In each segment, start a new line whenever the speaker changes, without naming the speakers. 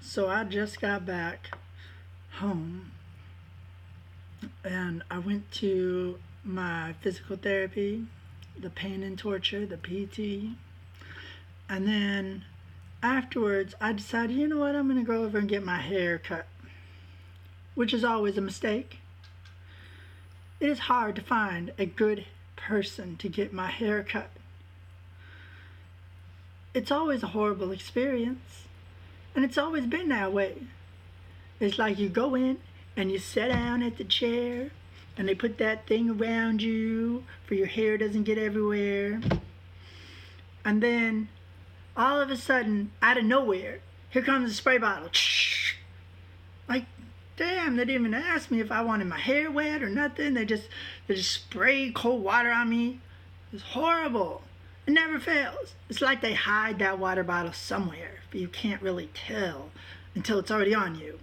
So I just got back home and I went to my physical therapy, the pain and torture, the PT, and then afterwards I decided, you know what, I'm gonna go over and get my hair cut, which is always a mistake. It is hard to find a good person to get my hair cut. It's always a horrible experience, and it's always been that way. It's like you go in and you sit down at the chair and they put that thing around you for your hair doesn't get everywhere. And then all of a sudden, out of nowhere, here comes a spray bottle. Like, damn, they didn't even ask me if I wanted my hair wet or nothing. They just spray cold water on me. It's horrible. It never fails. It's like they hide that water bottle somewhere, but you can't really tell until it's already on you.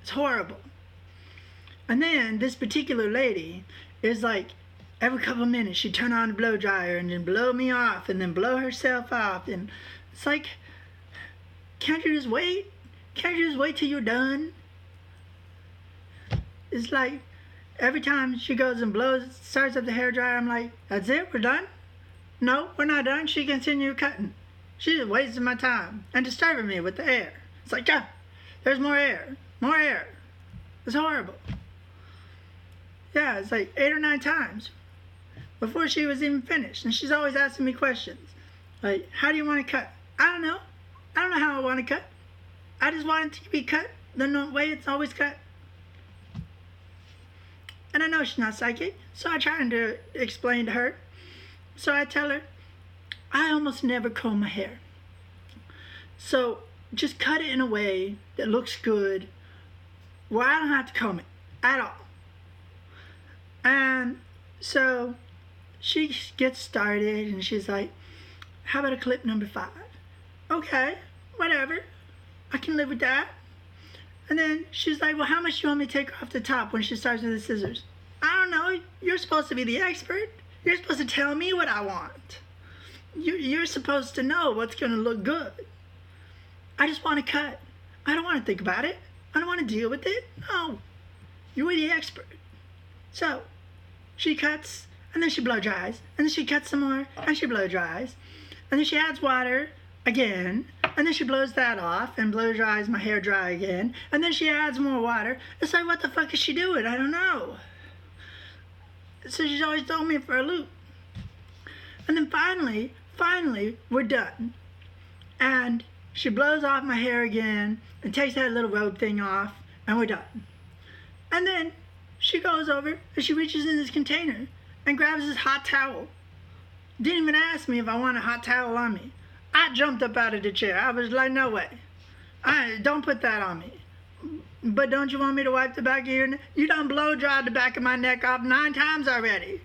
It's horrible. And then this particular lady is like, every couple of minutes she'd turn on the blow dryer and then blow me off and then blow herself off. And it's like, can't you just wait? Can't you just wait till you're done? It's like every time she goes and starts up the hair dryer, I'm like, that's it? We're done? No, we're not done. She continued cutting. She's just wasting my time and disturbing me with the air. It's like, yeah, there's more air. More air. It's horrible. Yeah, it's like 8 or 9 times before she was even finished. And she's always asking me questions. Like, how do you want to cut? I don't know. I don't know how I want to cut. I just want it to be cut the way it's always cut. And I know she's not psychic, so I try to explain to her. So I tell her, I almost never comb my hair. So just cut it in a way that looks good where I don't have to comb it at all. And so she gets started and she's like, how about a clip number 5? Okay, whatever. I can live with that. And then she's like, well, how much do you want me to take off the top when she starts with the scissors? I don't know. You're supposed to be the expert. You're supposed to tell me what I want. You're supposed to know what's going to look good. I just want to cut. I don't want to think about it. I don't want to deal with it. No. You're the expert. So she cuts, and then she blow dries, and then she cuts some more, and she blow dries, and then she adds water again, and then she blows that off and blow dries my hair dry again, and then she adds more water. It's like, what the fuck is she doing? I don't know. So she's always throwing me for a loop. And then finally, we're done. And she blows off my hair again and takes that little robe thing off, and we're done. And then she goes over and she reaches in this container and grabs this hot towel. Didn't even ask me if I want a hot towel on me. I jumped up out of the chair. I was like, no way. Don't put that on me. But don't you want me to wipe the back of your neck? You done blow dried the back of my neck off 9 times already.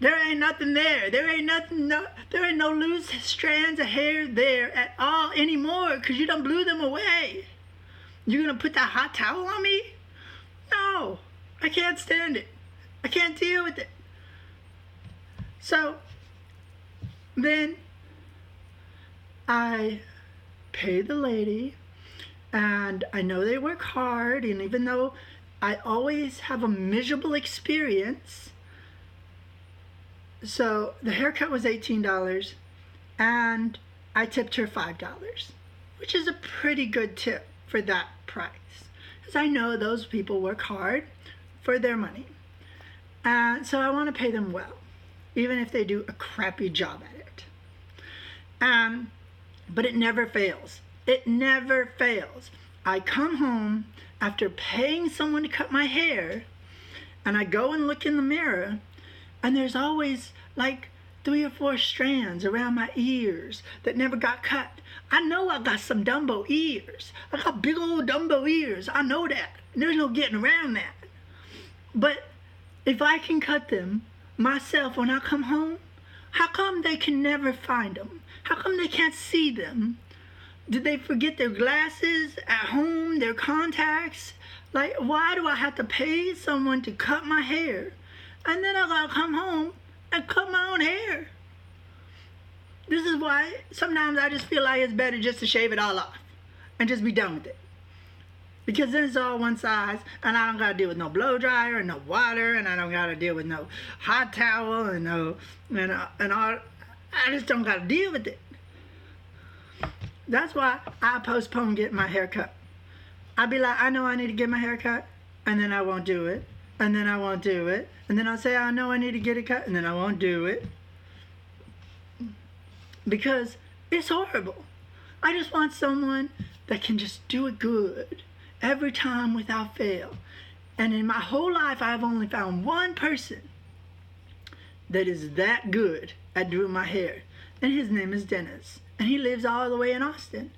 There ain't nothing there. There ain't no loose strands of hair there at all anymore because you done blew them away. You gonna put that hot towel on me? No, I can't stand it. I can't deal with it. So then I pay the lady, and I know they work hard, and even though I always have a miserable experience, so the haircut was $18, and I tipped her $5, which is a pretty good tip for that price, because I know those people work hard for their money, and so I want to pay them well, even if they do a crappy job at it. But it never fails. It never fails. I come home after paying someone to cut my hair, and I go and look in the mirror, and there's always like 3 or 4 strands around my ears that never got cut. I know I got some Dumbo ears. I got big old Dumbo ears. I know that. There's no getting around that. But if I can cut them myself when I come home, how come they can never find them? How come they can't see them? Did they forget their glasses at home, their contacts? Like, why do I have to pay someone to cut my hair? And then I gotta come home and cut my own hair. This is why sometimes I just feel like it's better just to shave it all off and just be done with it. Because then it's all one size, and I don't gotta deal with no blow dryer and no water, and I don't gotta deal with no hot towel and all. I just don't gotta deal with it. That's why I postpone getting my hair cut. I'll be like, I know I need to get my hair cut, and then I won't do it, and then I won't do it, and then I'll say I know I need to get it cut, and then I won't do it. Because it's horrible. I just want someone that can just do it good every time without fail. And in my whole life, I've only found one person that is that good at doing my hair. And his name is Dennis. And he lives all the way in Austin.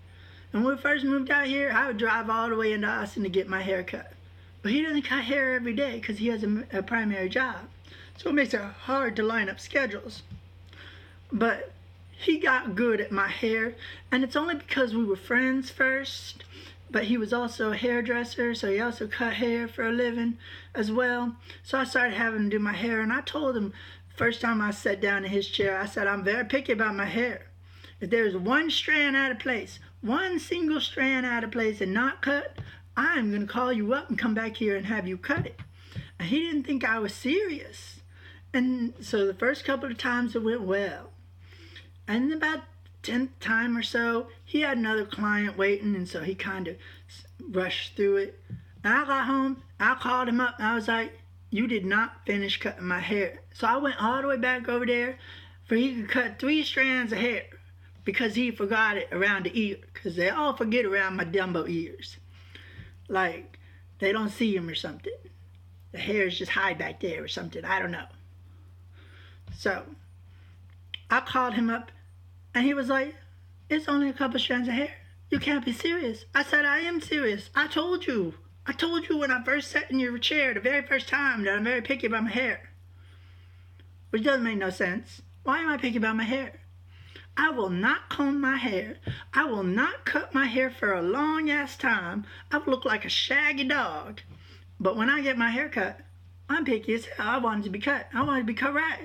And when we first moved out here, I would drive all the way into Austin to get my hair cut. But he doesn't cut hair every day because he has a primary job. So it makes it hard to line up schedules. But he got good at my hair. And it's only because we were friends first. But he was also a hairdresser, so he also cut hair for a living as well. So I started having to do my hair. And I told him, first time I sat down in his chair, I said, I'm very picky about my hair. If there's one strand out of place, one single strand out of place and not cut, I'm going to call you up and come back here and have you cut it. And he didn't think I was serious. And so the first couple of times it went well. And about 10th time or so, he had another client waiting, and so he kind of rushed through it. And I got home, I called him up, and I was like, you did not finish cutting my hair. So I went all the way back over there for he could cut 3 strands of hair because he forgot it around the ear, because they all forget around my Dumbo ears. Like, they don't see him or something. The hairs just hide back there or something. I don't know. So I called him up, and he was like, it's only a couple strands of hair. You can't be serious. I said, I am serious. I told you when I first sat in your chair the very first time that I'm very picky about my hair. Which doesn't make no sense. Why am I picky about my hair? I will not comb my hair. I will not cut my hair for a long ass time. I will look like a shaggy dog. But when I get my hair cut, I'm picky as hell. I want it to be cut. I want it to be cut right.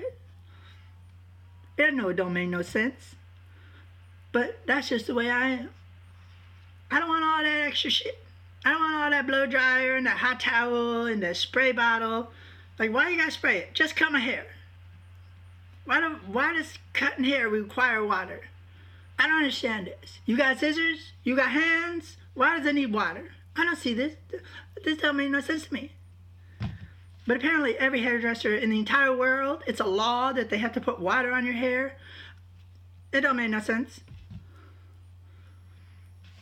I know it don't make no sense. But that's just the way I am. I don't want all that extra shit. I don't want all that blow dryer and that hot towel and that spray bottle. Like, why you gotta spray it? Just cut my hair. Why does cutting hair require water? I don't understand this. You got scissors? You got hands? Why does it need water? I don't see this. This don't make no sense to me. But apparently every hairdresser in the entire world, it's a law that they have to put water on your hair. It don't make no sense.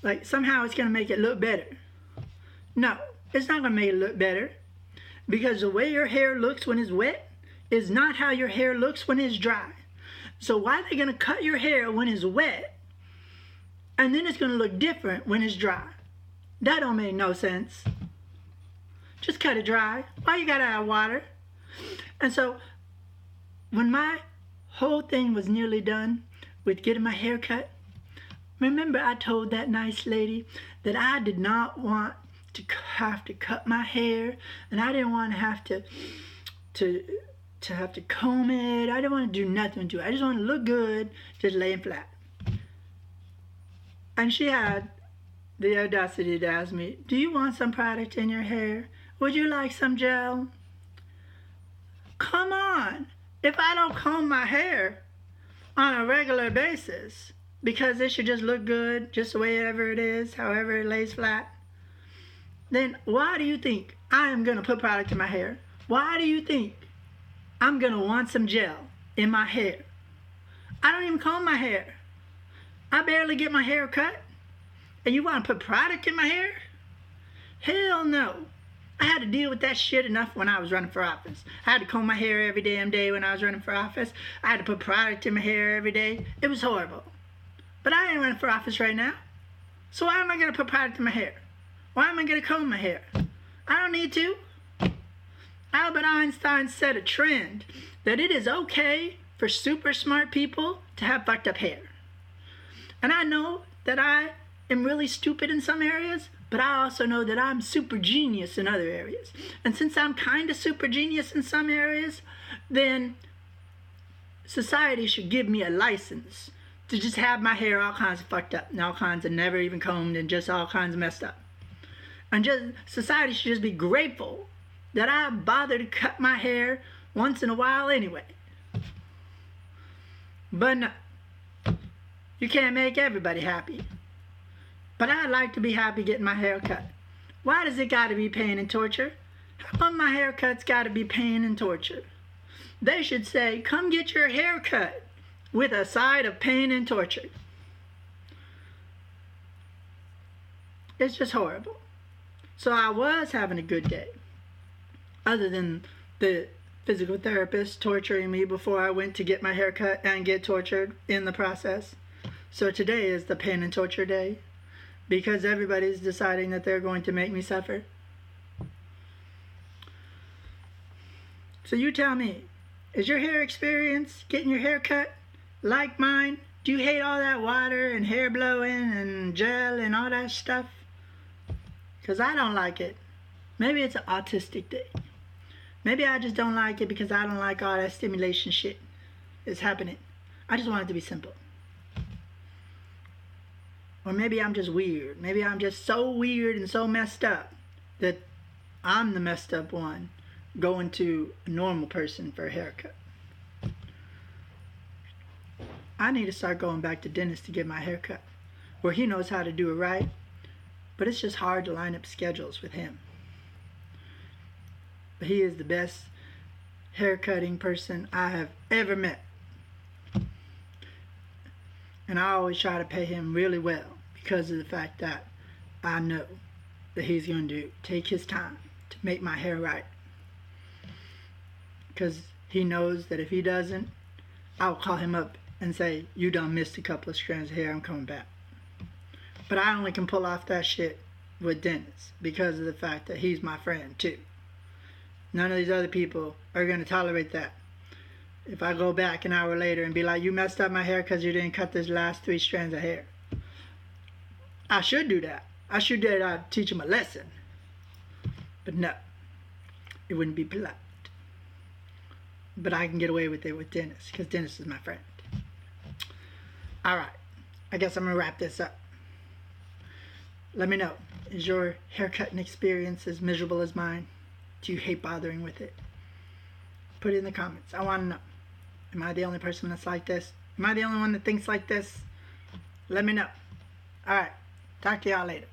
Like, somehow it's going to make it look better. No, it's not going to make it look better. Because the way your hair looks when it's wet is not how your hair looks when it's dry. So why are they going to cut your hair when it's wet, and then it's going to look different when it's dry? That don't make no sense. Just cut it dry. Why you got to add water? And so when my whole thing was nearly done with getting my hair cut, remember I told that nice lady that I did not want to have to cut my hair, and I didn't want to have to comb it. I didn't want to do nothing to it. I just want to look good, just laying flat. And she had the audacity to ask me, do you want some product in your hair? Would you like some gel? Come on. If I don't comb my hair on a regular basis, because it should just look good, just the way ever it is, however it lays flat, then why do you think I am going to put product in my hair? Why do you think I'm going to want some gel in my hair? I don't even comb my hair. I barely get my hair cut. And you want to put product in my hair? Hell no. I had to deal with that shit enough when I was running for office. I had to comb my hair every damn day when I was running for office. I had to put product in my hair every day. It was horrible. But I ain't running for office right now. So why am I going to put product in my hair? Why am I going to comb my hair? I don't need to. Albert Einstein set a trend that it is okay for super smart people to have fucked up hair. And I know that I am really stupid in some areas, but I also know that I'm super genius in other areas. And since I'm kind of super genius in some areas, then society should give me a license to just have my hair all kinds of fucked up and all kinds of never even combed and just all kinds of messed up. And just society should just be grateful that I bother to cut my hair once in a while anyway. But no, you can't make everybody happy. But I'd like to be happy getting my hair cut. Why does it gotta be pain and torture? How come my haircut's gotta be pain and torture? They should say, come get your hair cut with a side of pain and torture. It's just horrible. So I was having a good day. Other than the physical therapist torturing me before I went to get my hair cut and get tortured in the process. So today is the pain and torture day. Because everybody's deciding that they're going to make me suffer. So you tell me, is your hair experience getting your hair cut like mine? Do you hate all that water and hair blowing and gel and all that stuff? Because I don't like it. Maybe it's an autistic day. Maybe I just don't like it because I don't like all that stimulation shit that's happening. I just want it to be simple. Or maybe I'm just weird. Maybe I'm just so weird and so messed up that I'm the messed up one going to a normal person for a haircut. I need to start going back to dentist to get my hair cut, where he knows how to do it right, but it's just hard to line up schedules with him. But he is the best haircutting person I have ever met. And I always try to pay him really well because of the fact that I know that he's going to take his time to make my hair right. Because he knows that if he doesn't, I'll call him up and say, you done missed a couple of strands of hair, I'm coming back. But I only can pull off that shit with Dennis because of the fact that he's my friend too. None of these other people are going to tolerate that. If I go back an hour later and be like, you messed up my hair because you didn't cut this last 3 strands of hair. I should do that. I should do that. I'd teach him a lesson. But no, it wouldn't be polite. But I can get away with it with Dennis because Dennis is my friend. Alright, I guess I'm going to wrap this up. Let me know, is your haircutting experience as miserable as mine? Do you hate bothering with it? Put it in the comments. I want to know. Am I the only person that's like this? Am I the only one that thinks like this? Let me know. Alright, talk to y'all later.